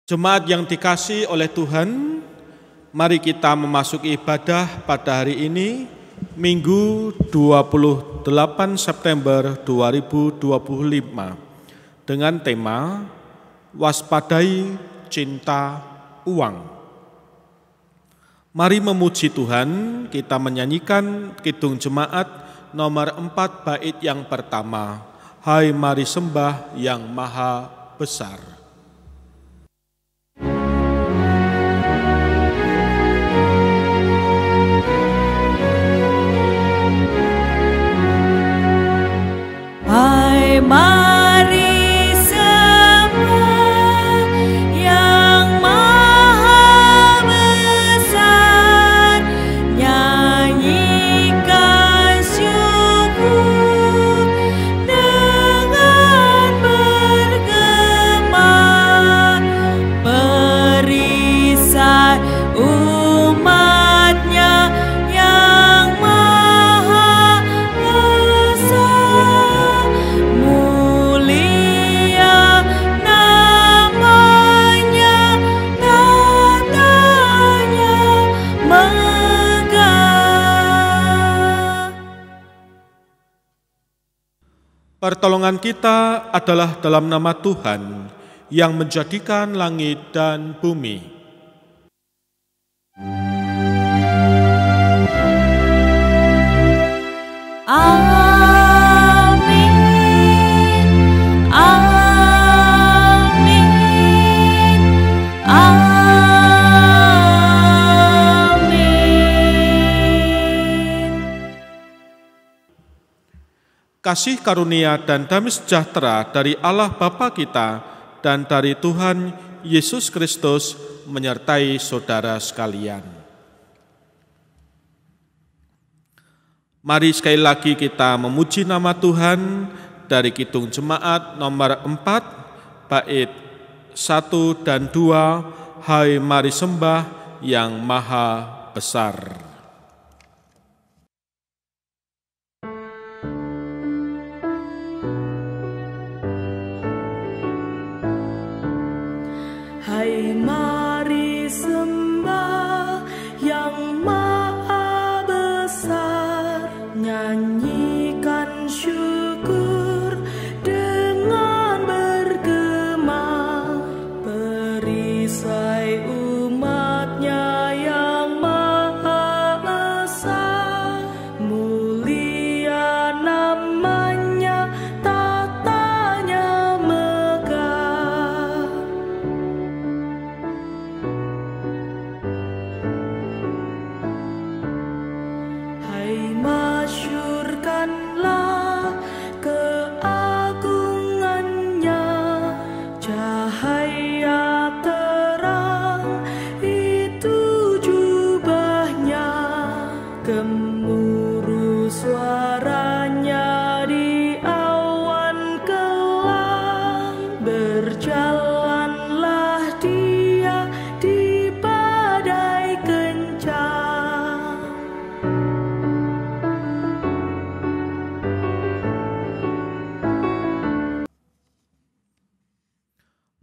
Jemaat yang dikasihi oleh Tuhan, mari kita memasuki ibadah pada hari ini, Minggu 28 September 2025, dengan tema Waspadai Cinta Uang. Mari memuji Tuhan, kita menyanyikan Kidung Jemaat nomor 4 bait yang pertama, Hai mari sembah yang maha besar. Hai mari sembah yang maha besar, nyanyikan syukur dengan bergema, perisai umatnya yang maha besar. Mulia namanya, tatanya megah. Pertolongan kita adalah dalam nama Tuhan yang menjadikan langit dan bumi. Amin, amin, amin. Kasih karunia dan damai sejahtera dari Allah Bapa kita dan dari Tuhan Yesus Kristus menyertai saudara sekalian. Mari sekali lagi kita memuji nama Tuhan dari Kidung Jemaat nomor 4 bait 1 dan 2, Hai mari sembah yang maha besar. Hai mari sembah yang maha besar, nyanyikan syukur dengan bergema, perisai umatnya yang maha esa, mulia namanya, tatanya megah. Hai masyurkanlah keagungannya, cahaya terang itu jubahnya, gemuruh suaranya di awan kelam, berjalanlah dia di badai kencang.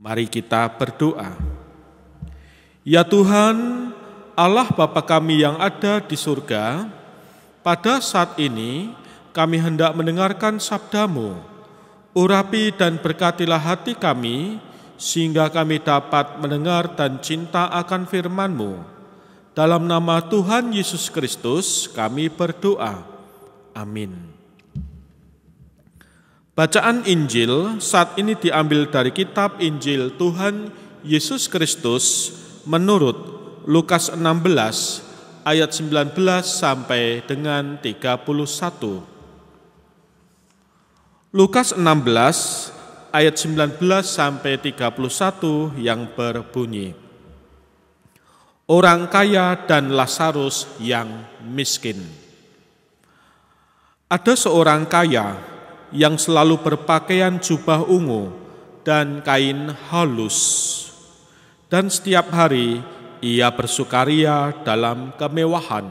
Mari kita berdoa. Ya Tuhan, Allah Bapa kami yang ada di surga, pada saat ini kami hendak mendengarkan sabda-Mu. Urapi dan berkatilah hati kami, sehingga kami dapat mendengar dan cinta akan firman-Mu. Dalam nama Tuhan Yesus Kristus kami berdoa. Amin. Bacaan Injil saat ini diambil dari kitab Injil Tuhan Yesus Kristus menurut Lukas 16 ayat 19 sampai dengan 31. Lukas 16 ayat 19 sampai 31 yang berbunyi, Orang kaya dan Lazarus yang miskin. Ada seorang kaya yang selalu berpakaian jubah ungu dan kain halus, dan setiap hari ia bersukaria dalam kemewahan.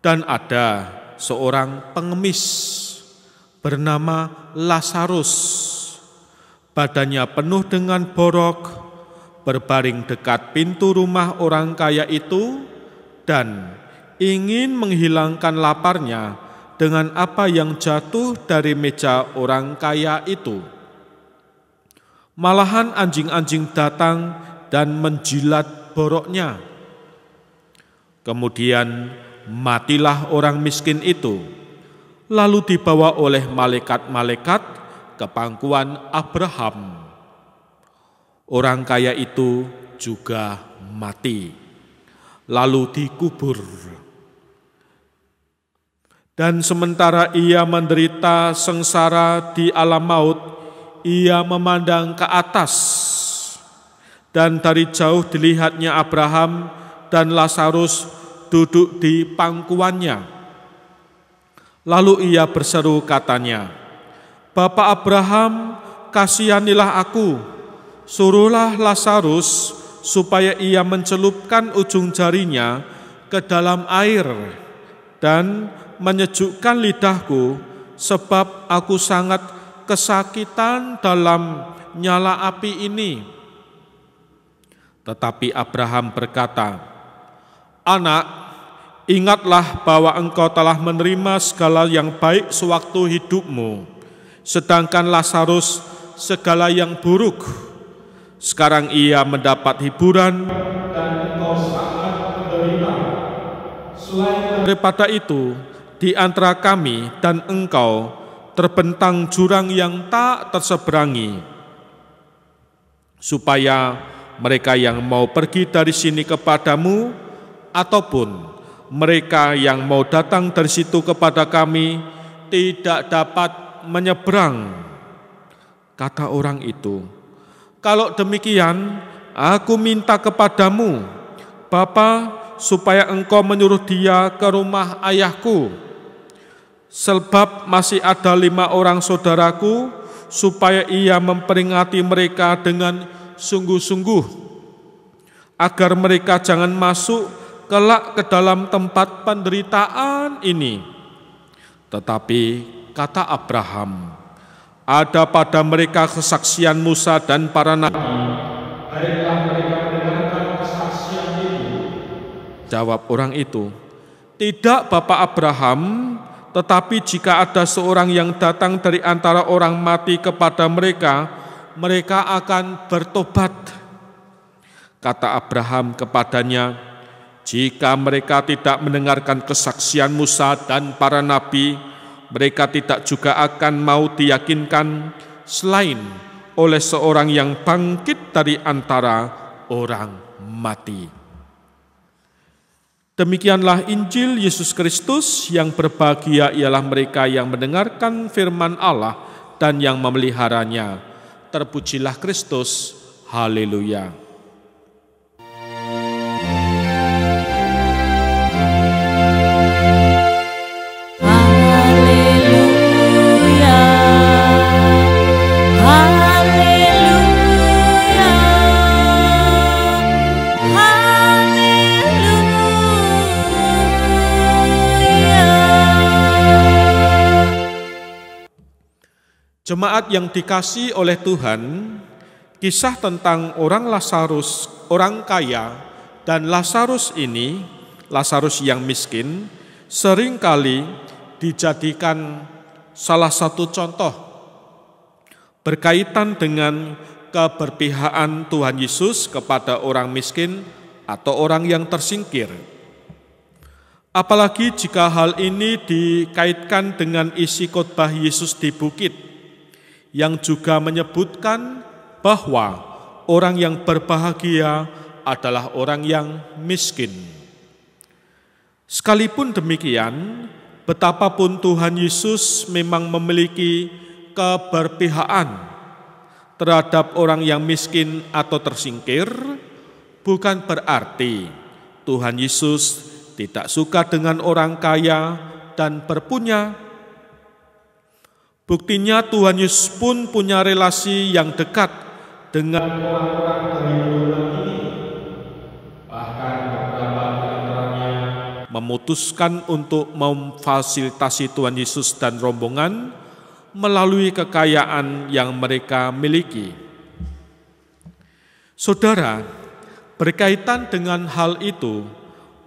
Dan ada seorang pengemis bernama Lazarus, badannya penuh dengan borok, berbaring dekat pintu rumah orang kaya itu dan ingin menghilangkan laparnya dengan apa yang jatuh dari meja orang kaya itu. Malahan anjing-anjing datang dan menjilat boroknya. Kemudian matilah orang miskin itu, lalu dibawa oleh malaikat-malaikat ke pangkuan Abraham. Orang kaya itu juga mati, lalu dikubur. Dan sementara ia menderita sengsara di alam maut, ia memandang ke atas, dan dari jauh dilihatnya Abraham dan Lazarus duduk di pangkuannya. Lalu ia berseru katanya, "Bapak Abraham, kasihanilah aku. Suruhlah Lazarus supaya ia mencelupkan ujung jarinya ke dalam air dan menyejukkan lidahku, sebab aku sangat kesakitan dalam nyala api ini." Tetapi Abraham berkata, "Anak, ingatlah bahwa engkau telah menerima segala yang baik sewaktu hidupmu, sedangkan Lazarus segala yang buruk. Sekarang ia mendapat hiburan dan engkau sangat menderita. Selain daripada itu, di antara kami dan engkau terbentang jurang yang tak terseberangi, supaya mereka yang mau pergi dari sini kepadamu ataupun mereka yang mau datang dari situ kepada kami tidak dapat menyeberang." Kata orang itu, "Kalau demikian, aku minta kepadamu, Bapa, supaya engkau menyuruh dia ke rumah ayahku. Sebab masih ada 5 orang saudaraku, supaya ia memperingati mereka dengan sungguh-sungguh, agar mereka jangan masuk kelak ke dalam tempat penderitaan ini." Tetapi kata Abraham, "Ada pada mereka kesaksian Musa dan para nabi, baiklah mereka mendengarkan kesaksian itu." Jawab orang itu, "Tidak, Bapak Abraham, tetapi jika ada seorang yang datang dari antara orang mati kepada mereka, mereka akan bertobat." Kata Abraham kepadanya, "Jika mereka tidak mendengarkan kesaksian Musa dan para nabi, mereka tidak juga akan mau diyakinkan selain oleh seorang yang bangkit dari antara orang mati." Demikianlah Injil Yesus Kristus. Yang berbahagia ialah mereka yang mendengarkan firman Allah dan yang memeliharanya. Terpujilah Kristus. Haleluya. Jemaat yang dikasihi oleh Tuhan, kisah tentang orang Lazarus, orang kaya, dan Lazarus ini, Lazarus yang miskin, seringkali dijadikan salah satu contoh berkaitan dengan keberpihakan Tuhan Yesus kepada orang miskin atau orang yang tersingkir. Apalagi jika hal ini dikaitkan dengan isi khotbah Yesus di bukit, yang juga menyebutkan bahwa orang yang berbahagia adalah orang yang miskin. Sekalipun demikian, betapapun Tuhan Yesus memang memiliki keberpihakan terhadap orang yang miskin atau tersingkir, bukan berarti Tuhan Yesus tidak suka dengan orang kaya dan berpunya. Buktinya Tuhan Yesus pun punya relasi yang dekat dengan orang-orang dari golongan ini. Bahkan beberapa di antaranya memutuskan untuk memfasilitasi Tuhan Yesus dan rombongan melalui kekayaan yang mereka miliki. Saudara, berkaitan dengan hal itu,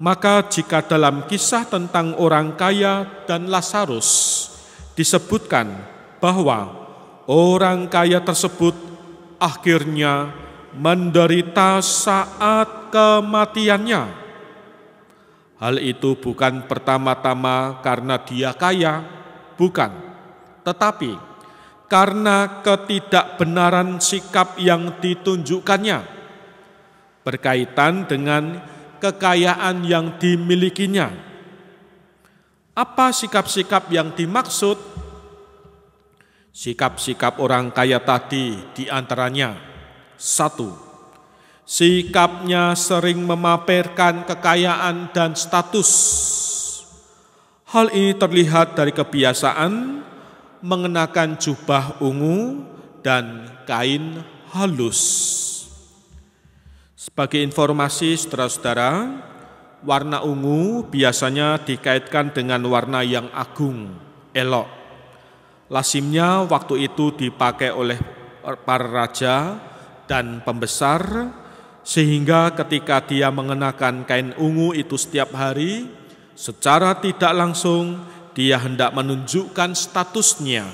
maka jika dalam kisah tentang orang kaya dan Lazarus disebutkan bahwa orang kaya tersebut akhirnya menderita saat kematiannya, hal itu bukan pertama-tama karena dia kaya, bukan, tetapi karena ketidakbenaran sikap yang ditunjukkannya berkaitan dengan kekayaan yang dimilikinya. Apa sikap-sikap yang dimaksud? Sikap-sikap orang kaya tadi diantaranya: 1. Sikapnya sering memamerkan kekayaan dan status. Hal ini terlihat dari kebiasaan mengenakan jubah ungu dan kain halus. Sebagai informasi saudara-saudara, warna ungu biasanya dikaitkan dengan warna yang agung, elok. Lazimnya waktu itu dipakai oleh para raja dan pembesar, sehingga ketika dia mengenakan kain ungu itu setiap hari, secara tidak langsung dia hendak menunjukkan statusnya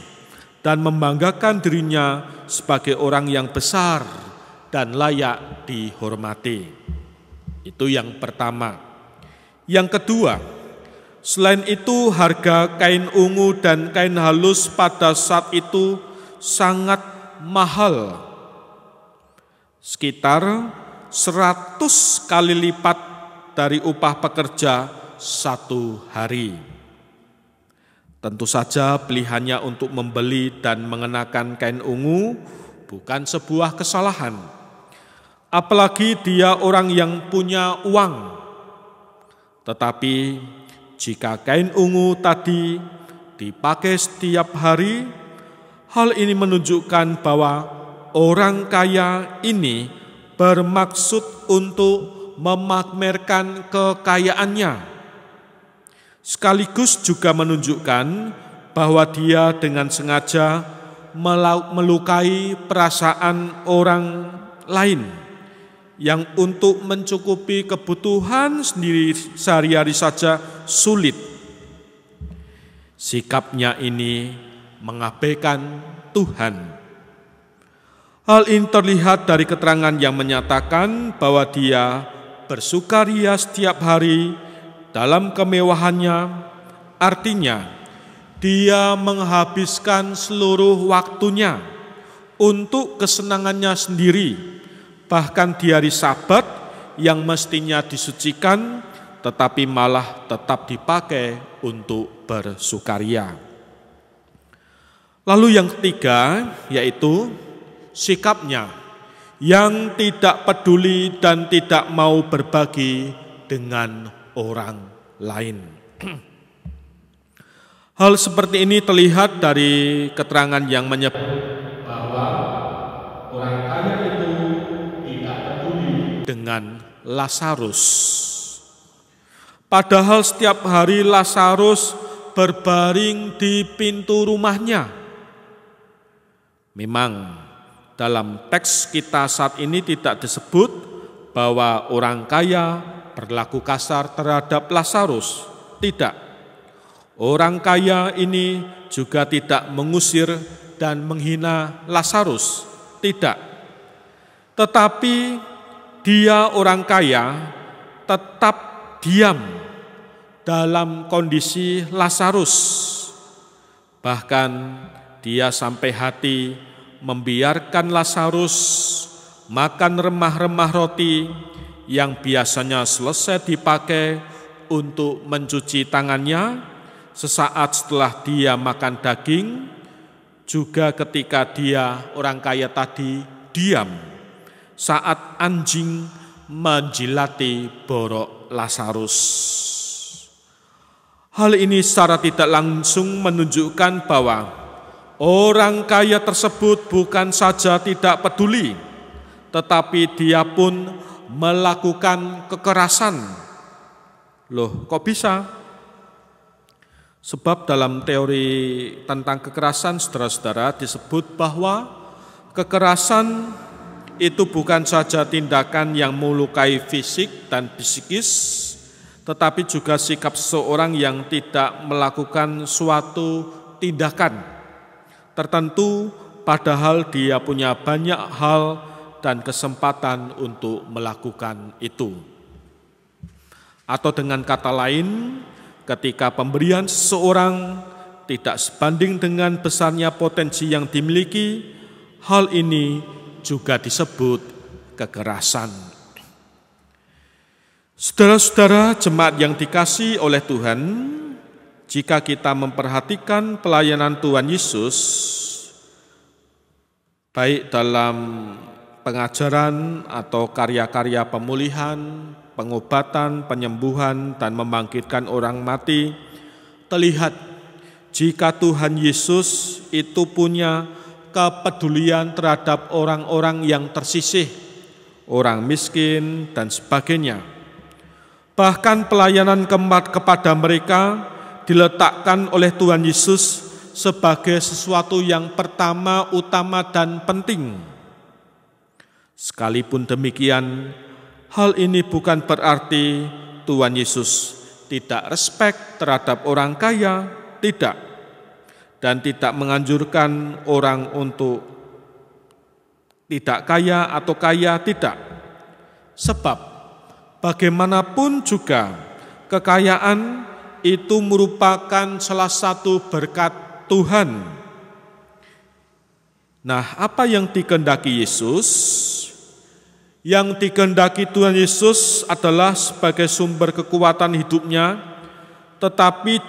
dan membanggakan dirinya sebagai orang yang besar dan layak dihormati. Itu yang pertama. Yang kedua, selain itu harga kain ungu dan kain halus pada saat itu sangat mahal. Sekitar 100 kali lipat dari upah pekerja satu hari. Tentu saja pilihannya untuk membeli dan mengenakan kain ungu bukan sebuah kesalahan. Apalagi dia orang yang punya uang. Tetapi jika kain ungu tadi dipakai setiap hari, hal ini menunjukkan bahwa orang kaya ini bermaksud untuk memamerkan kekayaannya. Sekaligus juga menunjukkan bahwa dia dengan sengaja melukai perasaan orang lain yang untuk mencukupi kebutuhan sendiri sehari-hari saja sulit. Sikapnya ini mengabaikan Tuhan. Hal ini terlihat dari keterangan yang menyatakan bahwa dia bersukaria setiap hari dalam kemewahannya. Artinya, dia menghabiskan seluruh waktunya untuk kesenangannya sendiri. Bahkan di hari Sabat yang mestinya disucikan, tetapi malah tetap dipakai untuk bersukaria. Lalu yang ketiga, yaitu sikapnya yang tidak peduli dan tidak mau berbagi dengan orang lain. Hal seperti ini terlihat dari keterangan yang menyebut bahwa orang kaya itu tidak peduli dengan Lazarus. Padahal setiap hari Lazarus berbaring di pintu rumahnya. Memang dalam teks kita saat ini tidak disebut bahwa orang kaya berlaku kasar terhadap Lazarus. Tidak. Orang kaya ini juga tidak mengusir dan menghina Lazarus. Tidak. Tetapi dia orang kaya tetap diam dalam kondisi Lazarus. Bahkan dia sampai hati membiarkan Lazarus makan remah-remah roti yang biasanya selesai dipakai untuk mencuci tangannya sesaat setelah dia makan daging, juga ketika dia orang kaya tadi diam saat anjing menjilati borok Lazarus. Hal ini secara tidak langsung menunjukkan bahwa orang kaya tersebut bukan saja tidak peduli, tetapi dia pun melakukan kekerasan. Loh, kok bisa? Sebab dalam teori tentang kekerasan, saudara-saudara, disebut bahwa kekerasan itu bukan saja tindakan yang melukai fisik dan psikis, tetapi juga sikap seseorang yang tidak melakukan suatu tindakan tertentu padahal dia punya banyak hal dan kesempatan untuk melakukan itu. Atau dengan kata lain, ketika pemberian seseorang tidak sebanding dengan besarnya potensi yang dimiliki, hal ini juga disebut kekerasan. Saudara-saudara jemaat yang dikasihi oleh Tuhan, jika kita memperhatikan pelayanan Tuhan Yesus, baik dalam pengajaran atau karya-karya pemulihan, pengobatan, penyembuhan, dan membangkitkan orang mati, terlihat jika Tuhan Yesus itu punya kepedulian terhadap orang-orang yang tersisih, orang miskin, dan sebagainya. Bahkan pelayanan kepada mereka diletakkan oleh Tuhan Yesus sebagai sesuatu yang pertama, utama, dan penting. Sekalipun demikian, hal ini bukan berarti Tuhan Yesus tidak respek terhadap orang kaya, tidak. Dan tidak menganjurkan orang untuk tidak kaya atau kaya, tidak. Sebab bagaimanapun juga kekayaan itu merupakan salah satu berkat Tuhan. Nah, apa yang dikehendaki Yesus? Yang dikehendaki Tuhan Yesus adalah sebagai sumber kekuatan hidupnya, tetapi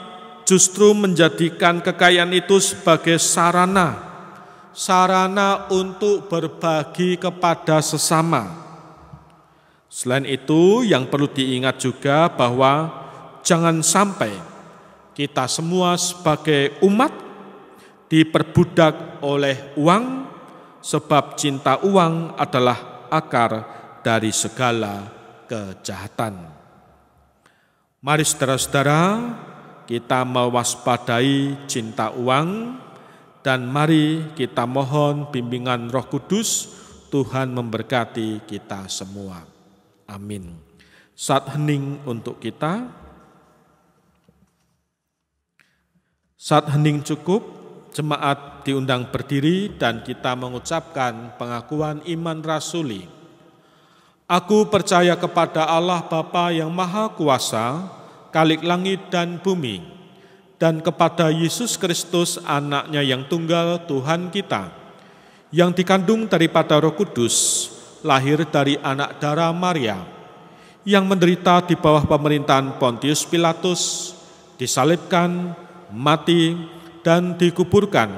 justru menjadikan kekayaan itu sebagai sarana untuk berbagi kepada sesama. Selain itu, yang perlu diingat juga bahwa jangan sampai kita semua sebagai umat diperbudak oleh uang, sebab cinta uang adalah akar dari segala kejahatan. Mari saudara-saudara, kita mewaspadai cinta uang, dan mari kita mohon bimbingan Roh Kudus. Tuhan memberkati kita semua. Amin. Saat hening untuk kita. Saat hening cukup, jemaat diundang berdiri dan kita mengucapkan pengakuan iman rasuli. Aku percaya kepada Allah Bapa yang Maha Kuasa, Khalik langit dan bumi, dan kepada Yesus Kristus anaknya yang tunggal Tuhan kita, yang dikandung daripada Roh Kudus, lahir dari anak darah Maria, yang menderita di bawah pemerintahan Pontius Pilatus, disalibkan, mati, dan dikuburkan,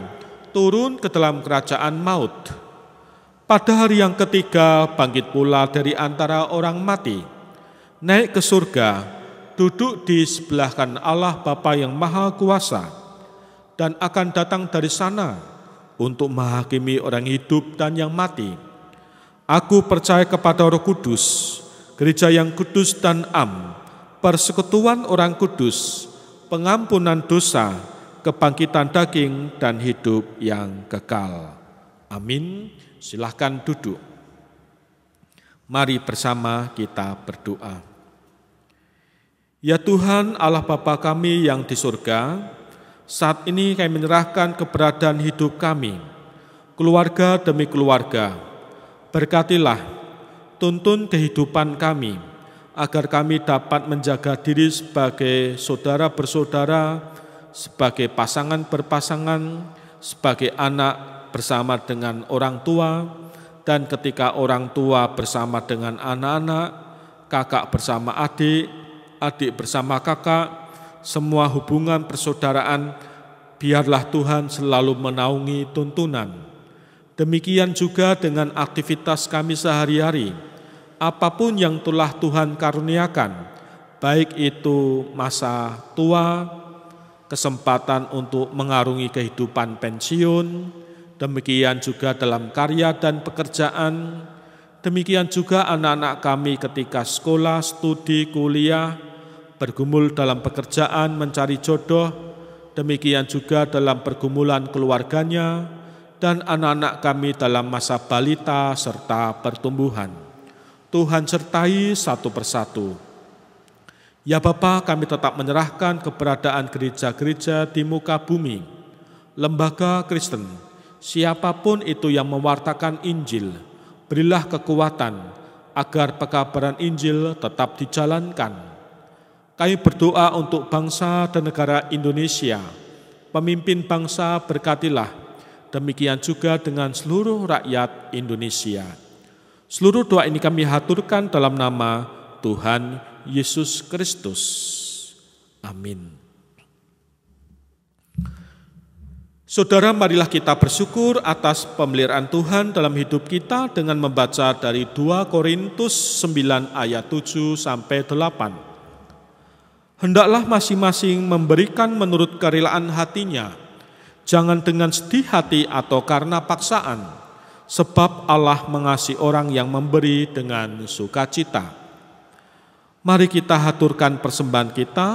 turun ke dalam kerajaan maut. Pada hari yang ketiga bangkit pula dari antara orang mati, naik ke surga, duduk di sebelah kanan Allah Bapa yang Maha Kuasa, dan akan datang dari sana untuk menghakimi orang hidup dan yang mati. Aku percaya kepada Roh Kudus, gereja yang kudus dan am, persekutuan orang kudus, pengampunan dosa, kebangkitan daging, dan hidup yang kekal. Amin. Silahkan duduk. Mari bersama kita berdoa. Ya Tuhan Allah Bapa kami yang di surga, saat ini kami menyerahkan keberadaan hidup kami, keluarga demi keluarga. Berkatilah, tuntun kehidupan kami, agar kami dapat menjaga diri sebagai saudara bersaudara, sebagai pasangan berpasangan, sebagai anak bersama dengan orang tua, dan ketika orang tua bersama dengan anak-anak, kakak bersama adik, adik bersama kakak, semua hubungan persaudaraan, biarlah Tuhan selalu menaungi tuntunan. Demikian juga dengan aktivitas kami sehari-hari, apapun yang telah Tuhan karuniakan, baik itu masa tua, kesempatan untuk mengarungi kehidupan pensiun, demikian juga dalam karya dan pekerjaan, demikian juga anak-anak kami ketika sekolah, studi, kuliah, bergumul dalam pekerjaan, mencari jodoh, demikian juga dalam pergumulan keluarganya, dan anak-anak kami dalam masa balita serta pertumbuhan. Tuhan sertai satu persatu. Ya Bapa, kami tetap menyerahkan keberadaan gereja-gereja di muka bumi, lembaga Kristen, siapapun itu yang mewartakan Injil, berilah kekuatan agar pekabaran Injil tetap dijalankan. Kami berdoa untuk bangsa dan negara Indonesia, pemimpin bangsa berkatilah, demikian juga dengan seluruh rakyat Indonesia. Seluruh doa ini kami haturkan dalam nama Tuhan Yesus Kristus. Amin. Saudara, marilah kita bersyukur atas pemeliharaan Tuhan dalam hidup kita dengan membaca dari 2 Korintus 9 ayat 7 sampai 8. Hendaklah masing-masing memberikan menurut kerelaan hatinya, jangan dengan sedih hati atau karena paksaan, sebab Allah mengasihi orang yang memberi dengan sukacita. Mari kita haturkan persembahan kita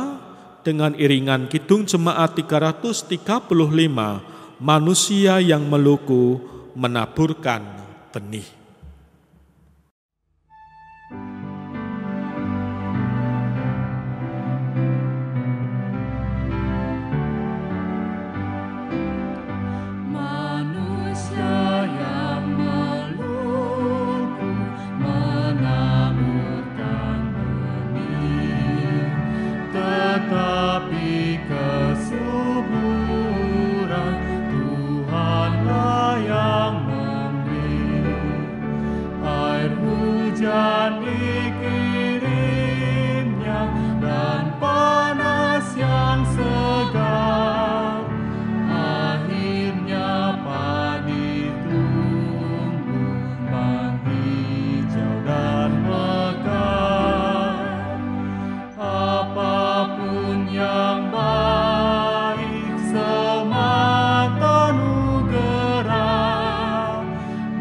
dengan iringan Kidung Jemaat 335, manusia yang meluku menaburkan benih. Tetapi kesuburan Tuhanlah yang memberi. Air hujan dikirimnya dan panas yang segar. Akhirnya padi tumbuh menghijau dan mekar. Apapun yang baik semata anugerah,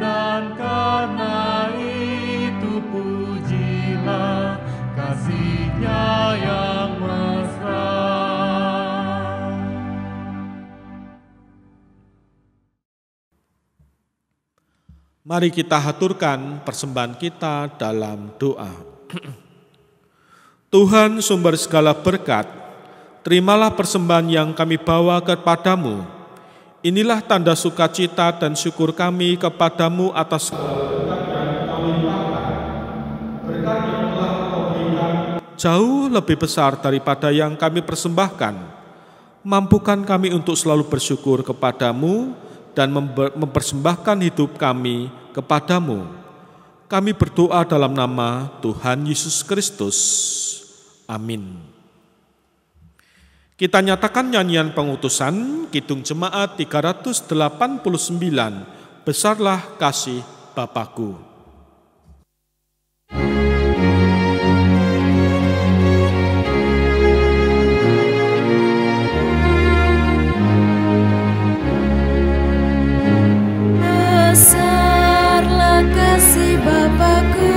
dan karena itu pujilah kasih-Nya yang mesra. Mari kita haturkan persembahan kita dalam doa. Tuhan sumber segala berkat, terimalah persembahan yang kami bawa kepadamu. Inilah tanda sukacita dan syukur kami kepadamu atas segala berkat yang kami limpahkan. Berkat yang telah Kau berikan jauh lebih besar daripada yang kami persembahkan. Mampukan kami untuk selalu bersyukur kepadamu dan mempersembahkan hidup kami kepadamu. Kami berdoa dalam nama Tuhan Yesus Kristus. Amin. Kita nyatakan nyanyian pengutusan Kidung Jemaat 389, Besarlah Kasih Bapakku. Besarlah kasih Bapakku,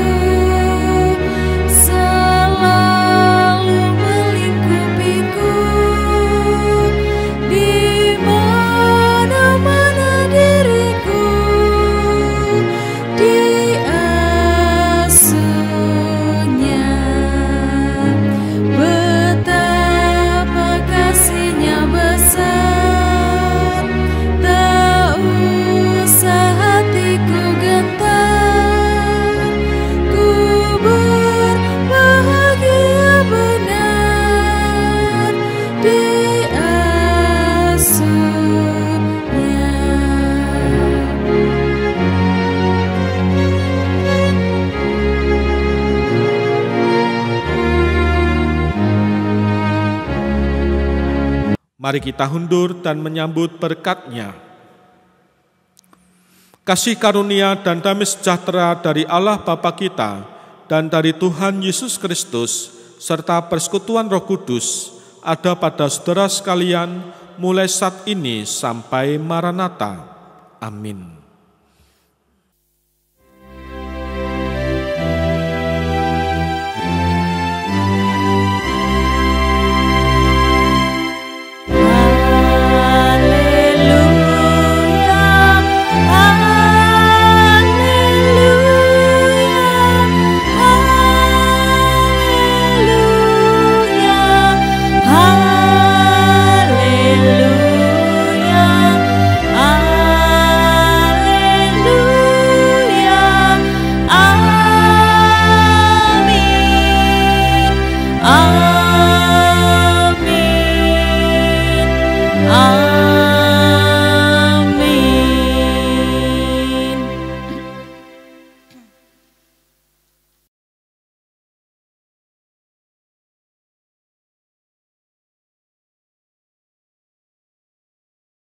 Mari kita hundur dan menyambut berkat-Nya. Kasih karunia dan damai sejahtera dari Allah Bapa kita dan dari Tuhan Yesus Kristus serta persekutuan Roh Kudus ada pada saudara sekalian mulai saat ini sampai Maranatha. Amin.